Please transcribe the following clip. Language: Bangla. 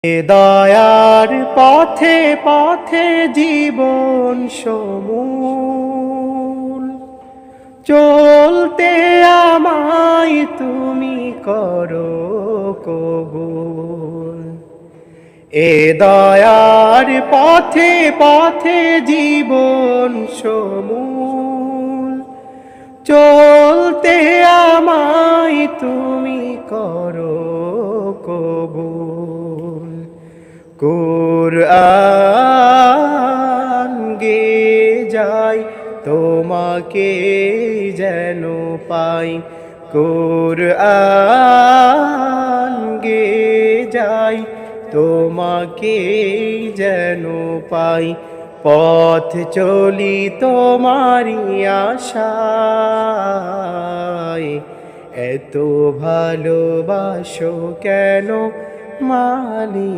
এ দয়ার পথে পথে জীবন সমূল চলতে আমায় তুমি করো কবুল। এ দয়ার পথে পথে জীবন সমূল চলতে আমায় তুমি করো কবুল। কুরআন গে যাই তোমাকে যেন পাই, কুরআন গে যাই তোমাকে যেন পাই। পথ চলি তোমারি আশায়, এত ভালোবাসো কেন মালিক।